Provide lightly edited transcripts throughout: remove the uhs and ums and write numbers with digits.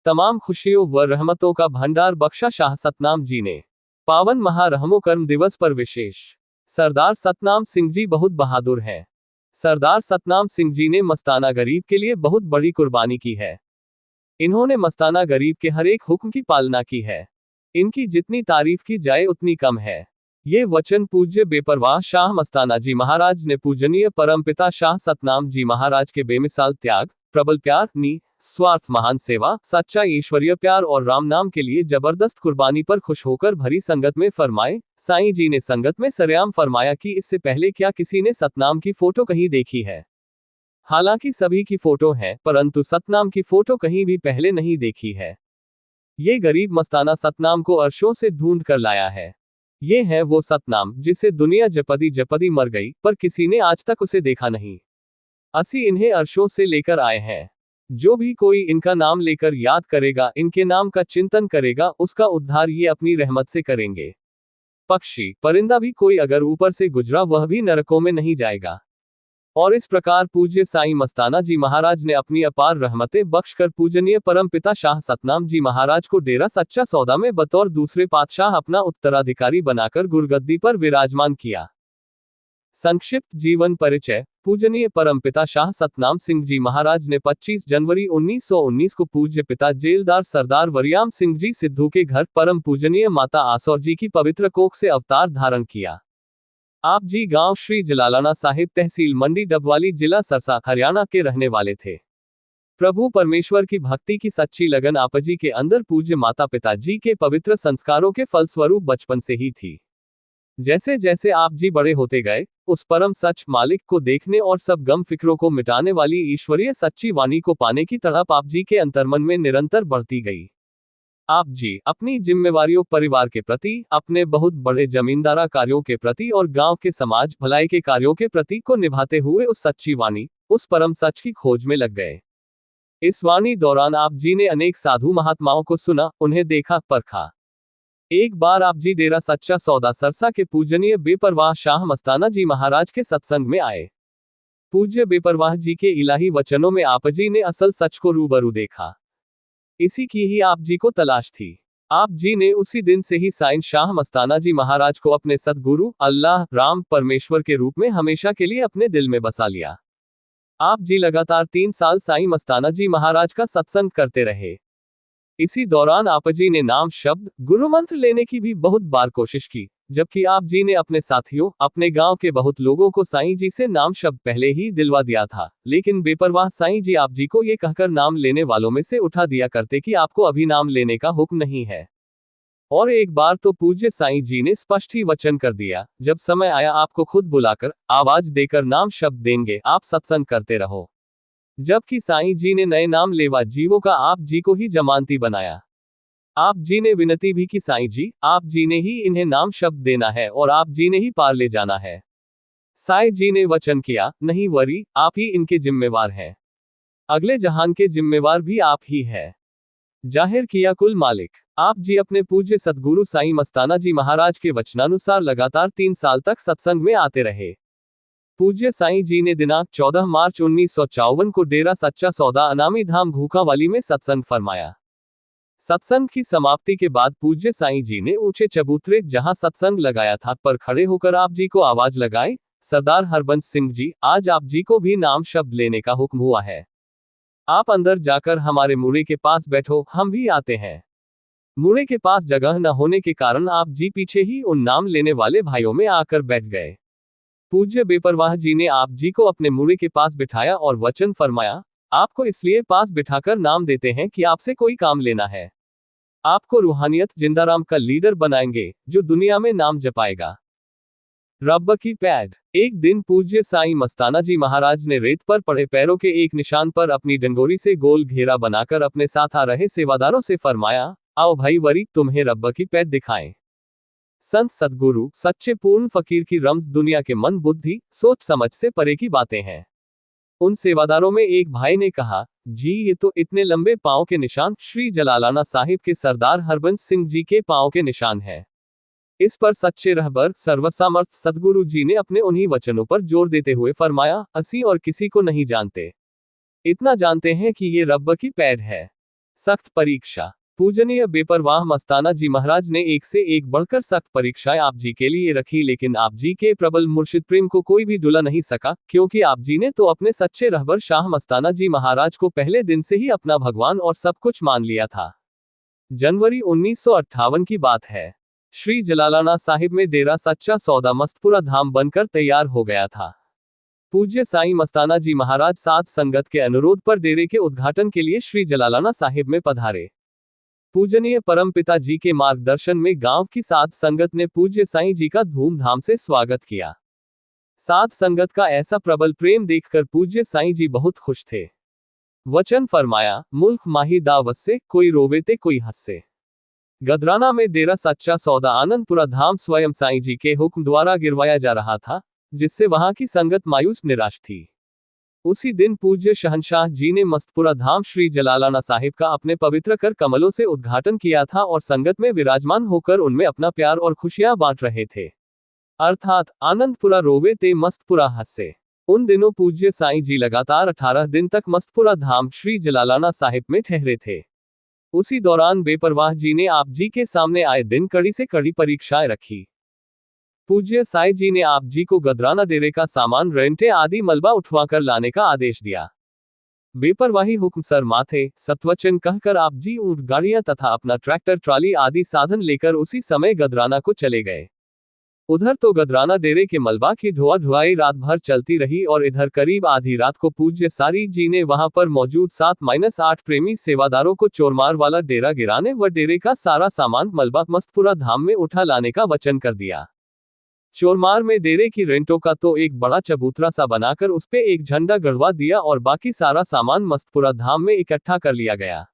तमाम खुशियों व रहमतों का भंडार बख्शा शाह सतनाम जी ने। पावन महारहमो कर्म दिवस पर विशेष। सरदार सतनाम सिंह जी बहुत बहादुर हैं। सरदार सतनाम सिंह जी ने मस्ताना गरीब के लिए बहुत बड़ी कुर्बानी की है। इन्होंने मस्ताना गरीब के हर एक हुक्म की पालना की है। इनकी जितनी तारीफ की जाए उतनी कम है। ये वचन पूज्य बेपरवाह शाह मस्ताना जी महाराज ने पूजनीय परमपिता शाह सतनाम जी महाराज के बेमिसाल त्याग, प्रबल प्यार, स्वार्थ महान सेवा, सच्चा ईश्वरीय प्यार और राम नाम के लिए जबरदस्त कुर्बानी पर खुश होकर भरी संगत में फरमाए। साईं जी ने संगत में सरेआम फरमाया कि इससे पहले क्या किसी ने सतनाम की फोटो कहीं देखी है। हालांकि सभी की फोटो है, परंतु सतनाम की फोटो कहीं भी पहले नहीं देखी है। ये गरीब मस्ताना सतनाम को अर्शों से ढूंढ कर लाया है। ये है वो सतनाम जिसे दुनिया जपदी जपदी मर गई, पर किसी ने आज तक उसे देखा नहीं। असी इन्हें अर्शों से लेकर आए हैं। जो भी कोई इनका नाम लेकर याद करेगा, इनके नाम का चिंतन करेगा, उसका उद्धार ये अपनी रहमत से करेंगे। पक्षी परिंदा भी कोई अगर ऊपर से गुजरा, वह भी नरकों में नहीं जाएगा। और इस प्रकार पूज्य साईं मस्ताना जी महाराज ने अपनी अपार रहमतें बख्शकर पूजनीय परमपिता शाह सतनाम जी महाराज को डेरा सच्चा सौदा में बतौर दूसरे पातशाह अपना उत्तराधिकारी बनाकर गुरगद्दी पर विराजमान किया। संक्षिप्त जीवन परिचय। पूजनीय परमपिता शाह सतनाम सिंह जी महाराज ने 25 जनवरी 1919 को पूज्य पिता जेलदार सरदार वरियाम सिंह जी सिद्धू के घर परम पूजनीय माता आसौर जी की पवित्र कोख से अवतार धारण किया। आप जी गांव श्री जलालाना साहिब, तहसील मंडी डबवाली, जिला सरसा, हरियाणा के रहने वाले थे। प्रभु परमेश्वर की भक्ति की सच्ची लगन आप जी के अंदर पूज्य माता पिता जी के पवित्र संस्कारों के फलस्वरूप बचपन से ही थी। जैसे जैसे आप जी बड़े होते गए, उस परम सच मालिक को देखने और सब गम फिक्रों को मिटाने वाली ईश्वरीय सच्ची वाणी को पाने की तड़प आप जी के अंतर्मन में निरंतर बढ़ती गई। आप जी अपनी जिम्मेवारियों, परिवार के प्रति, अपने बहुत बड़े जमींदारा कार्यों के प्रति और गांव के समाज भलाई के कार्यों के प्रति को निभाते हुए उस सच्ची वाणी, उस परम सच की खोज में लग गए। इस वाणी दौरान आप जी ने अनेक साधु महात्माओं को सुना, उन्हें देखा, परखा। एक बार आप जी डेरा सच्चा सौदा सरसा के पूजनीय बेपरवाह शाह मस्ताना जी महाराज के सत्संग में आए। पूज्य बेपरवाह जी के इलाही वचनों में आप जी ने असल सच को रूबरू देखा। इसी की ही आप जी को तलाश थी। आप जी ने उसी दिन से ही साईं शाह मस्ताना जी महाराज को अपने सदगुरु, अल्लाह, राम, परमेश्वर के रूप में हमेशा के लिए अपने दिल में बसा लिया। आप जी लगातार 3 साल साईं मस्ताना जी महाराज का सत्संग करते रहे। इसी दौरान आप जी ने नाम शब्द, गुरु मंत्र लेने की भी बहुत बार कोशिश की, जबकि आप जी ने अपने साथियों, अपने गांव के बहुत लोगों को साईं जी से नाम शब्द पहले ही दिलवा दिया था, लेकिन बेपरवाह साईं जी आप जी को ये कहकर नाम लेने वालों में से उठा दिया करते कि आपको अभी नाम लेने का हुक्म नहीं है। और एक बार तो पूज्य साईं जी ने स्पष्ट ही वचन कर दिया, जब समय आया आपको खुद बुलाकर, आवाज देकर नाम शब्द देंगे, आप सत्संग करते रहो। जबकि साईं जी ने नए नाम लेवा जीवों का आप जी को ही जमानती बनाया। आप जी ने विनती भी की, साईं जी, आप जी ने ही इन्हें नाम शब्द देना है और आप जी ने ही पार ले जाना है। साईं जी ने वचन किया, नहीं वरी, आप ही इनके जिम्मेवार हैं। अगले जहान के जिम्मेवार भी आप ही है। जाहिर किया कुल मालिक। आप जी अपने पूज्य सदगुरु साईं मस्ताना जी महाराज के वचनानुसार लगातार 3 साल तक सत्संग में आते रहे। पूज्य साईं जी ने दिनांक 14 मार्च 1954 को डेरा सच्चा सौदा अनामी धाम घूकावाली में सत्संग फरमाया। सत्संग की समाप्ति के बाद पूज्य साईं जी ने ऊंचे चबूतरे जहां सत्संग लगाया था पर खड़े होकर आप जी को आवाज लगाई, सरदार हरबंस सिंह जी, आज आप जी को भी नाम शब्द लेने का हुक्म हुआ है। आप अंदर जाकर हमारे मुरे के पास बैठो, हम भी आते हैं। मुरे के पास जगह न होने के कारण आप जी पीछे ही उन नाम लेने वाले भाइयों में आकर बैठ गए। पूज्य बेपरवाह जी ने आप जी को अपने मुरे के पास बिठाया और वचन फरमाया, आपको इसलिए पास बिठाकर नाम देते हैं कि आपसे कोई काम लेना है। आपको रूहानियत जिंदाराम का लीडर बनाएंगे, जो दुनिया में नाम जपाएगा। रब की पैड। एक दिन पूज्य साईं मस्ताना जी महाराज ने रेत पर पड़े पैरों के एक निशान पर अपनी डंगोरी से गोल घेरा बनाकर अपने साथ आ रहे सेवादारों से फरमाया, आओ भाई वरी, तुम्हें रब की पैड दिखाएं। संत सदगुरु, सच्चे पूर्ण फकीर की रम्ज दुनिया के मन, बुद्धि, सोच समझ से परे की बातें हैं। उन सेवादारों में एक भाई ने कहा, जी ये तो इतने लंबे पांव के निशान श्री जलालाना साहिब के सरदार हरबंस सिंह जी के पांव के निशान है। इस पर सच्चे रहबर सर्वसामर्थ सदगुरु जी ने अपने उन्हीं वचनों पर जोर देते हुए फरमाया, असी और किसी को नहीं जानते, इतना जानते हैं कि ये रब की पैड है। सख्त परीक्षा। पूजनीय बेपरवाह मस्ताना जी महाराज ने एक से एक बढ़कर सख्त परीक्षाएं आप जी के लिए रखी, लेकिन आप जी के प्रबल मुर्शिद प्रेम को कोई भी डुला नहीं सका, क्योंकि आप जी ने तो अपने सच्चे रहबर शाह मस्ताना जी महाराज को पहले दिन से ही अपना भगवान और सब कुछ मान लिया था। जनवरी 1958 की बात है। श्री जलालाना साहिब में डेरा सच्चा सौदा मस्तपुरा धाम बनकर तैयार हो गया था। पूज्य साईं मस्ताना जी महाराज साथ संगत के अनुरोध पर डेरे के उद्घाटन के लिए श्री जलालाना साहिब में पधारे। पूजनीय परमपिता जी के मार्गदर्शन में गांव की साध संगत ने पूज्य साईं जी का धूमधाम से स्वागत किया। साध संगत का ऐसा प्रबल प्रेम देखकर पूज्य साईं जी बहुत खुश थे। वचन फरमाया, मुल्क माही दावत से, कोई रोवे ते कोई हंसे। गदराना में डेरा सच्चा सौदा आनंदपुरा धाम स्वयं साईं जी के हुक्म द्वारा गिरवाया जा रहा था, जिससे वहां की संगत मायूस निराश थी। उसी दिन पूज्य शहंशाह जी ने मस्तपुरा धाम श्री जलालाना साहिब का अपने पवित्र कर कमलों से उद्घाटन किया था और संगत में विराजमान होकर उनमें अपना प्यार और खुशियां बांट रहे थे। अर्थात आनंदपुरा रोवे ते मस्तपुरा हंसे। उन दिनों पूज्य साईं जी लगातार 18 दिन तक मस्तपुरा धाम श्री जलालाना साहिब में ठहरे थे। उसी दौरान बेपरवाह जी ने आप जी के सामने आए दिन कड़ी से कड़ी परीक्षाएं रखी। पूज्य साईं जी ने आप जी को गदराना डेरे का सामान, रेंटे आदि मलबा उठवाकर लाने का आदेश दिया। बेपरवाही हुक्म सर माथे, सत्वचन कहकर आप जी ऊंट गाड़ियां तथा अपना ट्रैक्टर ट्राली आदि साधन लेकर उसी समय गदराना को चले गए। उधर तो गदराना डेरे के मलबा की ढोआ ढुआई रात भर चलती रही और इधर करीब आधी रात को पूज्य सारी जी ने वहां पर मौजूद 7-8 प्रेमी सेवादारों को चोरमार वाला डेरा गिराने व डेरे का सारा सामान मलबा मस्तपुरा धाम में उठा लाने का वचन कर दिया। चोरमार में डेरे की रेंटों का तो एक बड़ा चबूतरा सा बनाकर उस पे एक झंडा गड़वा दिया और बाकी सारा सामान मस्तपुरा धाम में इकट्ठा कर लिया गया।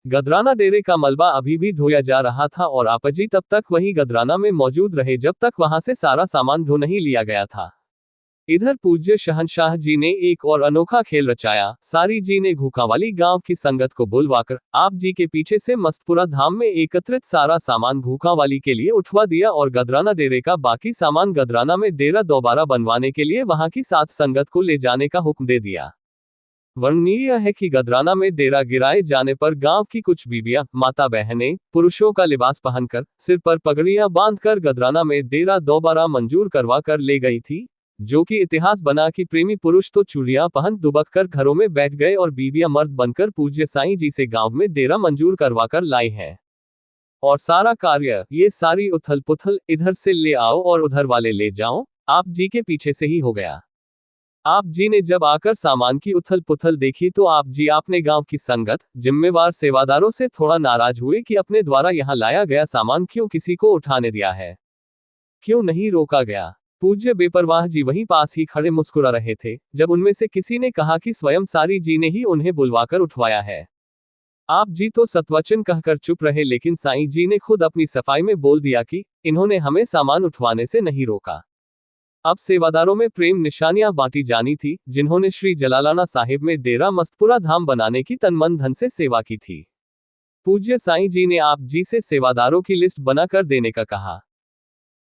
गदराना डेरे का मलबा अभी भी ढोया जा रहा था और आपजी तब तक वहीं गदराना में मौजूद रहे जब तक वहां से सारा सामान ढो नहीं लिया गया था। इधर पूज्य शहंशाह जी ने एक और अनोखा खेल रचाया। सारी जी ने घूकावाली गांव की संगत को बुलवाकर आप जी के पीछे से मस्तपुरा धाम में एकत्रित सारा सामान घूकावाली के लिए उठवा दिया और गदराना डेरे का बाकी सामान गदराना में डेरा दोबारा बनवाने के लिए वहां की साथ संगत को ले जाने का हुक्म दे दिया। वर्णनीय है कि गदराना में डेरा गिराए जाने पर गांव की कुछ बीबियां, माता बहनें, पुरुषों का लिबास पहनकर, सिर पर पगड़ियां बांधकर गदराना में डेरा दोबारा मंजूर करवा कर ले गई थी, जो कि इतिहास बना कि प्रेमी पुरुष तो चूड़ियां पहन दुबक कर घरों में बैठ गए और बीबियां मर्द बनकर पूज्य साईं जी से गांव में डेरा मंजूर करवाकर लाई हैं। और सारा कार्य, ये सारी उथल पुथल, इधर से ले आओ और उधर वाले ले जाओ, आप जी के पीछे से ही हो गया। आप जी ने जब आकर सामान की उथल पुथल देखी तो आप जी अपने गांव की संगत, जिम्मेवार सेवादारों से थोड़ा नाराज हुए कि अपने द्वारा यहां लाया गया सामान क्यों किसी को उठाने दिया है, क्यों नहीं रोका गया। पूज्य बेपरवाह जी वहीं पास ही खड़े मुस्कुरा रहे थे जब उनमें से किसी ने कहा कि स्वयं सारी जी ने ही उन्हें बुलवाकर उठवाया है। आप जी तो सत्वचन कहकर चुप रहे, लेकिन साईं जी ने खुद अपनी सफाई में बोल दिया कि इन्होंने हमें सामान उठवाने से नहीं रोका। अब सेवादारों में प्रेम निशानियां बांटी जानी थी, जिन्होंने श्री जलालाना साहिब में डेरा मस्तपुरा धाम बनाने की तन मन धन से सेवा की थी। पूज्य साईं जी ने आप जी से सेवादारों की लिस्ट बनाकर देने का कहा।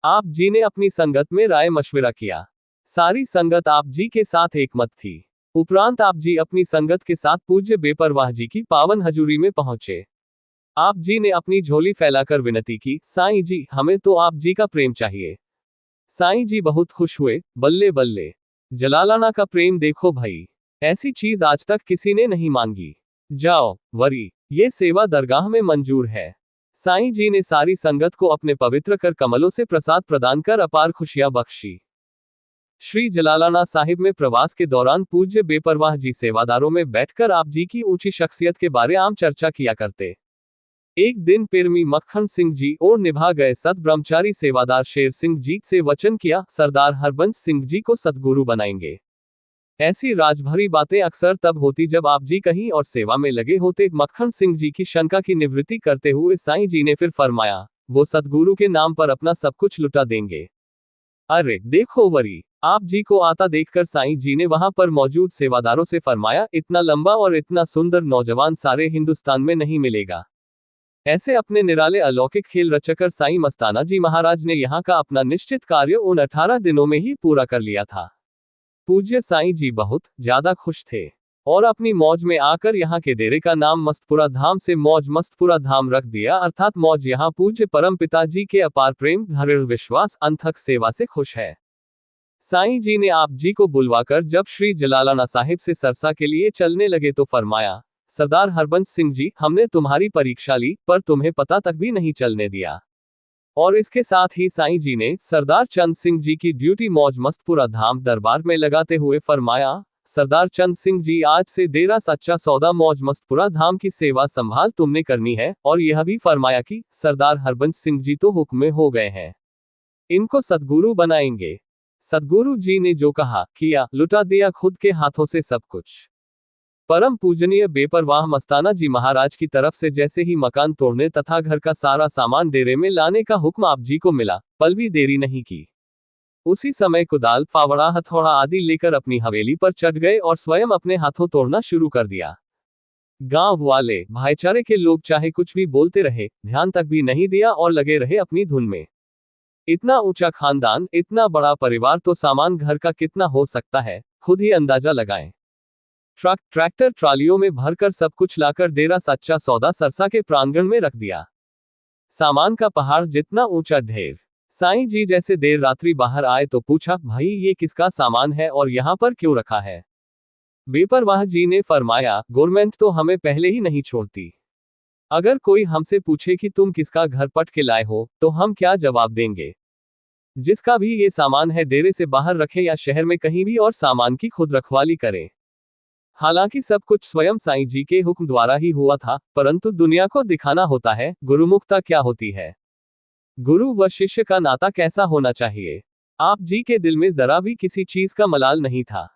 आप जी ने अपनी संगत में राय मशविरा किया। सारी संगत आप जी के साथ एकमत थी। उपरांत आप जी अपनी संगत के साथ पूज्य बेपरवाह जी की पावन हजूरी में पहुंचे। आप जी ने अपनी झोली फैलाकर विनती की, साईं जी, हमें तो आप जी का प्रेम चाहिए। साईं जी बहुत खुश हुए, बल्ले बल्ले, जलालाना का प्रेम देखो भाई, ऐसी चीज आज तक किसी ने नहीं मांगी। जाओ वरी, ये सेवा दरगाह में मंजूर है। साईं जी ने सारी संगत को अपने पवित्र कर कमलों से प्रसाद प्रदान कर अपार खुशियां बख्शी। श्री जलालाना साहिब में प्रवास के दौरान पूज्य बेपरवाह जी सेवादारों में बैठकर आप जी की ऊंची शख्सियत के बारे आम चर्चा किया करते। एक दिन पेरमी मक्खन सिंह जी और निभा गए सत ब्रह्मचारी सेवादार शेर सिंह जी से वचन किया, सरदार हरबंस सिंह जी को सतगुरु बनाएंगे। ऐसी राजभरी बातें अक्सर तब होती जब आप जी कहीं और सेवा में लगे होते। मक्खन सिंह जी की शंका की निवृत्ति करते हुए साईं जी ने फिर फरमाया, वो सतगुरु के नाम पर अपना सब कुछ लुटा देंगे। अरे देखो वरी, आप जी को आता देखकर साईं जी ने वहां पर मौजूद सेवादारों से फरमाया, इतना लंबा और इतना सुंदर नौजवान सारे हिंदुस्तान में नहीं मिलेगा। ऐसे अपने निराले अलौकिक खेल रचकर साईं मस्ताना जी महाराज ने यहाँ का अपना निश्चित कार्य उन 18 दिनों में ही पूरा कर लिया था। पूज्य साईं जी बहुत ज्यादा खुश थे और अपनी मौज में आकर यहाँ के डेरे का नाम मस्तपुरा धाम से मौज मस्तपुरा धाम रख दिया, अर्थात मौज यहाँ पूज्य परम पिताजी के अपार प्रेम, दृढ़ विश्वास, अनथक सेवा से खुश है। साईं जी ने आप जी को बुलवाकर जब श्री जलालाना साहिब से सरसा के लिए चलने लगे तो फरमाया, सरदार हरबंस सिंह जी, हमने तुम्हारी परीक्षा ली पर तुम्हें पता तक भी नहीं चलने दिया। और इसके साथ ही साईं जी ने सरदार चंद सिंह जी की ड्यूटी मौज मस्तपुरा धाम दरबार में लगाते हुए फरमाया, सरदार चंद सिंह जी, आज से डेरा सच्चा सौदा मौज मस्तपुरा धाम की सेवा संभाल तुमने करनी है। और यह भी फरमाया कि सरदार हरबंस सिंह जी तो हुक्म में हो गए हैं, इनको सदगुरु बनाएंगे। सदगुरु जी ने जो कहा किया, लुटा दिया खुद के हाथों से सब कुछ। परम पूजनीय बेपरवाह मस्ताना जी महाराज की तरफ से जैसे ही मकान तोड़ने तथा घर का सारा सामान डेरे में लाने का हुक्म आप जी को मिला, पल भी देरी नहीं की। उसी समय कुदाल, फावड़ा, हथौड़ा आदि लेकर अपनी हवेली पर चढ़ गए और स्वयं अपने हाथों तोड़ना शुरू कर दिया। गांव वाले, भाईचारे के लोग चाहे कुछ भी बोलते रहे, ध्यान तक भी नहीं दिया और लगे रहे अपनी धुन में। इतना ऊंचा खानदान, इतना बड़ा परिवार, तो सामान घर का कितना हो सकता है, खुद ही अंदाजा लगाएं। ट्रक, ट्रैक्टर, ट्रालियों में भरकर सब कुछ लाकर डेरा सच्चा सौदा सरसा के प्रांगण में रख दिया। सामान का पहाड़ जितना ऊंचा ढेर। साईं जी जैसे देर रात्रि बाहर आए तो पूछा, भाई ये किसका सामान है और यहाँ पर क्यों रखा है? बेपरवाह जी ने फरमाया, गवर्नमेंट तो हमें पहले ही नहीं छोड़ती। अगर कोई हमसे पूछे कि तुम किसका घर पट के लाए हो, तो हम क्या जवाब देंगे? जिसका भी ये सामान है डेरे से बाहर रखे या शहर में कहीं भी और सामान की खुद रखवाली करें। हालांकि सब कुछ स्वयं साईं जी के हुक्म द्वारा ही हुआ था, परंतु दुनिया को दिखाना होता है गुरुमुखता क्या होती है, गुरु व शिष्य का नाता कैसा होना चाहिए। आप जी के दिल में जरा भी किसी चीज का मलाल नहीं था।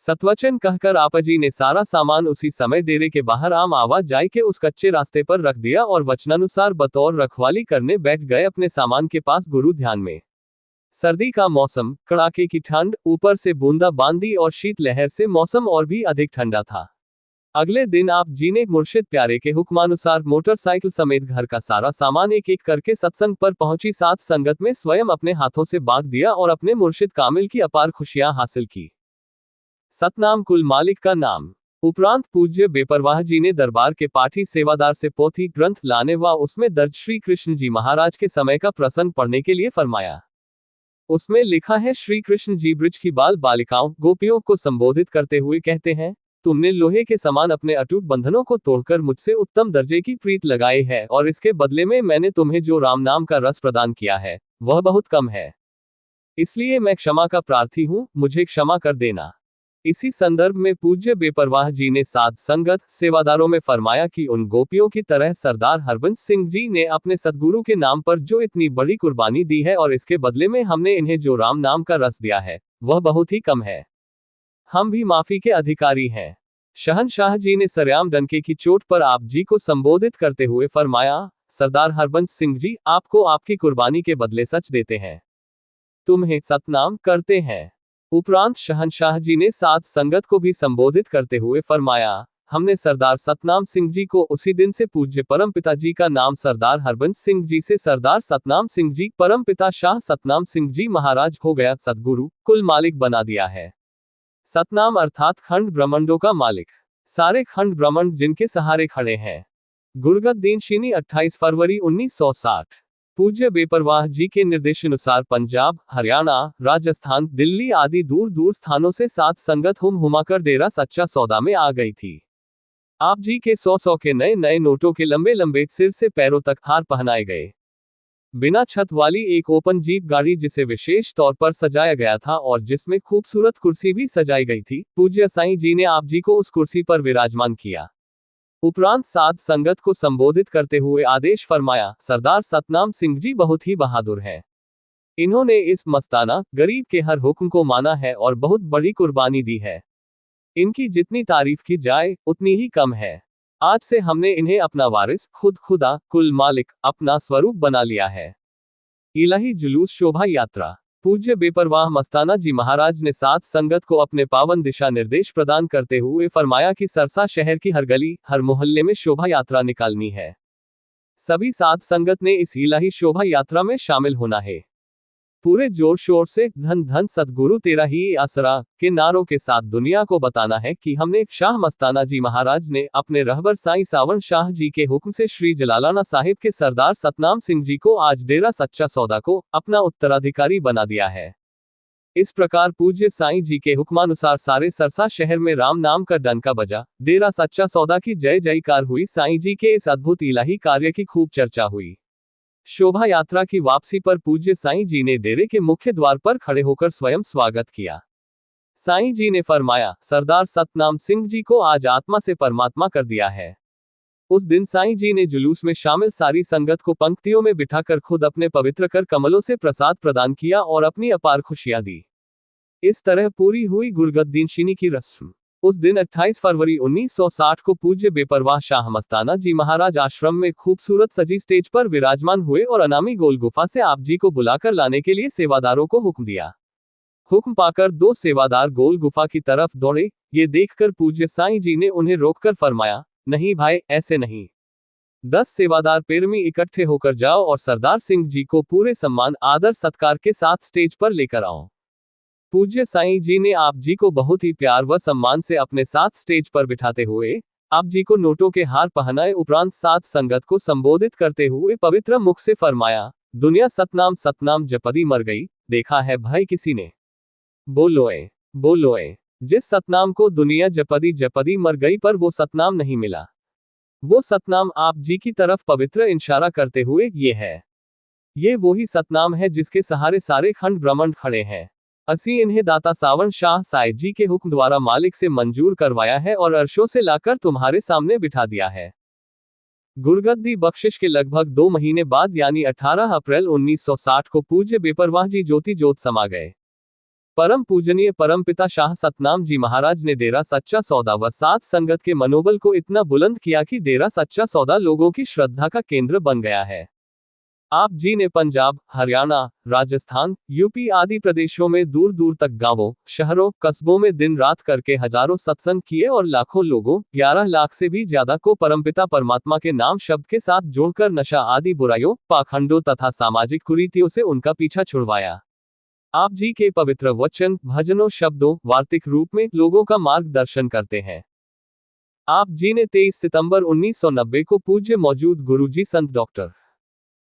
सतवचन कहकर आपजी ने सारा सामान उसी समय डेरे के बाहर आम आवाजाही के उस कच्चे रास्ते पर रख दिया और वचनानुसार बतौर रखवाली करने बैठ गए अपने सामान के पास गुरु ध्यान में। सर्दी का मौसम, कड़ाके की ठंड, ऊपर से बूंदा बांदी और शीत लहर से मौसम और भी अधिक ठंडा था। अगले दिन आप जी ने मुर्शिद प्यारे के हुक्मानुसार मोटरसाइकिल समेत घर का सारा सामान एक एक करके सत्संग पर पहुंची साथ संगत में स्वयं अपने हाथों से बांट दिया और अपने मुर्शिद कामिल की अपार खुशियां हासिल की। सतनाम कुल मालिक का नाम। उपरांत पूज्य बेपरवाह जी ने दरबार के पाठी सेवादार से पोथी ग्रंथ लाने व उसमें दर्ज श्री कृष्ण जी महाराज के समय का प्रसंग पढ़ने के लिए फरमाया। उसमें लिखा है, श्री कृष्ण जी ब्रज की बाल बालिकाओं, गोपियों को संबोधित करते हुए कहते हैं, तुमने लोहे के समान अपने अटूट बंधनों को तोड़कर मुझसे उत्तम दर्जे की प्रीत लगाई है और इसके बदले में मैंने तुम्हें जो राम नाम का रस प्रदान किया है वह बहुत कम है। इसलिए मैं क्षमा का प्रार्थी हूं, मुझे क्षमा कर देना। इसी संदर्भ में पूज्य बेपरवाह जी ने साध संगत सेवादारों में फरमाया कि उन गोपियों की तरह सरदार हरबंस सिंह जी ने अपने सतगुरु के नाम पर जो इतनी बड़ी कुर्बानी दी है और इसके बदले में हमने इन्हें जो राम नाम का रस दिया है वह बहुत ही कम है। हम भी माफी के अधिकारी हैं। शहनशाह जी ने सरेआम डंके की चोट पर आप जी को संबोधित करते हुए फरमाया, सरदार हरबंस सिंह जी, आपको आपकी कुर्बानी के बदले सच देते हैं, तुम्हें सतनाम करते हैं। उपरांत शहनशाह जी ने साथ संगत को भी संबोधित करते हुए फरमाया, हमने सरदार सतनाम सिंह जी को उसी दिन से पूज्य परम पिताजी का नाम सरदार हरबंस सिंह जी से सरदार सतनाम सिंह जी परम पिता शाह सतनाम सिंह जी महाराज हो गया सदगुरु कुल मालिक बना दिया है। सतनाम अर्थात खंड ब्रह्मंडों का मालिक, सारे खंड ब्रह्मंड जिनके सहारे खड़े हैं। गुरगत दीन शीनी 28 फरवरी 1960। पूज्य बेपरवाह जी के निर्देशानुसार पंजाब, हरियाणा, राजस्थान, दिल्ली आदि दूर दूर स्थानों से सात संगत हुमाकर डेरा सच्चा सौदा में आ गई थी। आप जी के 100 के नए नए नोटों के लंबे लंबे सिर से पैरों तक हार पहनाए गए। बिना छत वाली एक ओपन जीप गाड़ी जिसे विशेष तौर पर सजाया गया था और जिसमें खूबसूरत कुर्सी भी सजाई गई थी, पूज्य साईं जी ने आप जी को उस कुर्सी पर विराजमान किया। उपरांत साध संगत को संबोधित करते हुए आदेश फरमाया, सरदार सतनाम सिंह जी बहुत ही बहादुर हैं। इन्होंने इस मस्ताना गरीब के हर हुक्म को माना है और बहुत बड़ी कुर्बानी दी है। इनकी जितनी तारीफ की जाए उतनी ही कम है। आज से हमने इन्हें अपना वारिस, खुद खुदा, कुल मालिक, अपना स्वरूप बना लिया है। इलाही जुलूस शोभा यात्रा। पूज्य बेपरवाह मस्ताना जी महाराज ने साथ संगत को अपने पावन दिशा निर्देश प्रदान करते हुए फरमाया कि सरसा शहर की हर गली, हर मोहल्ले में शोभा यात्रा निकालनी है। सभी साथ संगत ने इस इलाही शोभा यात्रा में शामिल होना है। पूरे जोर शोर से धन धन सतगुरु तेरा ही आसरा के नारों के साथ दुनिया को बताना है कि हमने शाह मस्ताना जी महाराज ने अपने रहबर साईं सावन शाह जी के हुक्म से श्री जलालाना साहिब के सरदार सतनाम सिंह जी को आज डेरा सच्चा सौदा को अपना उत्तराधिकारी बना दिया है। इस प्रकार पूज्य साईं जी के हुक्मानुसार सारे सरसा शहर में राम नाम का डंका बजा, डेरा सच्चा सौदा की जय जयकार हुई। साईं जी के इस अद्भुत इलाही कार्य की खूब चर्चा हुई। शोभा यात्रा की वापसी पर पूज्य साईं जी ने डेरे के मुख्य द्वार पर खड़े होकर स्वयं स्वागत किया। साईं जी ने फरमाया, सरदार सतनाम सिंह जी को आज आत्मा से परमात्मा कर दिया है। उस दिन साईं जी ने जुलूस में शामिल सारी संगत को पंक्तियों में बिठाकर खुद अपने पवित्र कर कमलों से प्रसाद प्रदान किया और अपनी अपार खुशियां दी। इस तरह पूरी हुई गुरगद्दीनशीनी की रस्म। उस दिन 28 फरवरी 1960 को पूज्य बेपरवाह शाह मस्ताना जी महाराज आश्रम में खूबसूरत सजी स्टेज पर विराजमान हुए और अनामी गोल गुफा से आप जी को बुलाकर लाने के लिए सेवादारों को हुक्म दिया। हुक्म पाकर 2 सेवादार गोल गुफा की तरफ दौड़े। ये देखकर पूज्य साईं जी ने उन्हें रोककर फरमाया, नहीं भाई, ऐसे नहीं। 10 सेवादार पैर में इकट्ठे होकर जाओ और सरदार सिंह जी को पूरे सम्मान आदर सत्कार के साथ स्टेज पर लेकर आओ। पूज्य साईं जी ने आप जी को बहुत ही प्यार व सम्मान से अपने साथ स्टेज पर बिठाते हुए आप जी को नोटों के हार पहनाए उपरांत साथ संगत को संबोधित करते हुए पवित्र मुख से फरमाया, दुनिया सतनाम सतनाम जपदी मर गई, देखा है भाई किसी ने? बोलोए बोलोए। जिस सतनाम को दुनिया जपदी जपदी मर गई पर वो सतनाम नहीं मिला, वो सतनाम आप जी की तरफ पवित्र इशारा करते हुए ये है। ये वही सतनाम है जिसके सहारे सारे खंड ब्रह्मांड खड़े हैं। असी इन्हें दाता सावन शाह साहिब जी के हुक्म द्वारा मालिक से मंजूर करवाया है और अर्शों से लाकर तुम्हारे सामने बिठा दिया है। गुरगद्दी बख्शिश के लगभग 2 महीने बाद यानी 18 अप्रैल 1960 को पूज्य बेपरवाह जी ज्योति ज्योत समा गए। परम पूजनीय परमपिता शाह सतनाम जी महाराज ने डेरा सच्चा सौदा व साथ संगत के मनोबल को इतना बुलंद किया कि डेरा सच्चा सौदा लोगों की श्रद्धा का केंद्र बन गया है। आप जी ने पंजाब, हरियाणा, राजस्थान, यूपी आदि प्रदेशों में दूर दूर तक गांवों, शहरों, कस्बों में दिन रात करके हजारों सत्संग किए और लाखों लोगों, 11 लाख से भी ज्यादा को परमपिता परमात्मा के नाम शब्द के साथ जोड़कर नशा आदि बुराइयों, पाखंडों तथा सामाजिक कुरीतियों से उनका पीछा छुड़वाया। आप जी के पवित्र वचन, भजनों, शब्दों, वार्तिक रूप में लोगों का मार्गदर्शन करते हैं। आप जी ने 23 सितंबर 1990 को पूज्य मौजूद गुरुजी संत डॉक्टर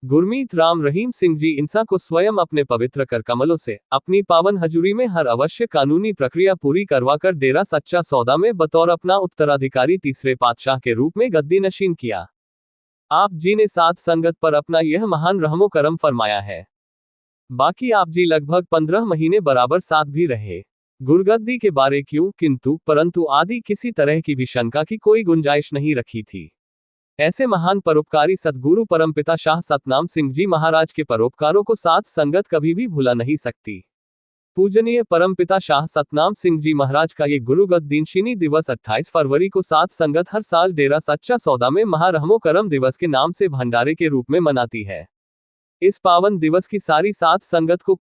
गुरमीत राम रहीम सिंह जी इंसा को स्वयं अपने पवित्र कर कमलों से अपनी पावन हजूरी में हर अवश्य कानूनी प्रक्रिया पूरी करवाकर डेरा सच्चा सौदा में बतौर अपना उत्तराधिकारी तीसरे पातशाह के रूप में गद्दी नशीन किया। आप जी ने साथ संगत पर अपना यह महान रहमो करम फरमाया है। बाकी आप जी लगभग 15 महीने बराबर साथ भी रहे। गुरगद्दी के बारे क्यों, किंतु परंतु आदि किसी तरह की भी शंका की कोई गुंजाइश नहीं रखी थी। ऐसे महान परोपकारी सद्गुरु परमपिता शाह सतनाम सिंह जी महाराज के परोपकारों को साथ संगत कभी भी भुला नहीं सकती। पूजनीय परमपिता शाह सतनाम सिंह जी महाराज का ये गुरुगद्दीनशीनी दिवस 28 फरवरी को साथ संगत हर साल डेरा सच्चा सौदा में महारहमो करम दिवस के नाम से भंडारे के रूप में मनाती है। इस पावन दिवस की सारी साथ संगत को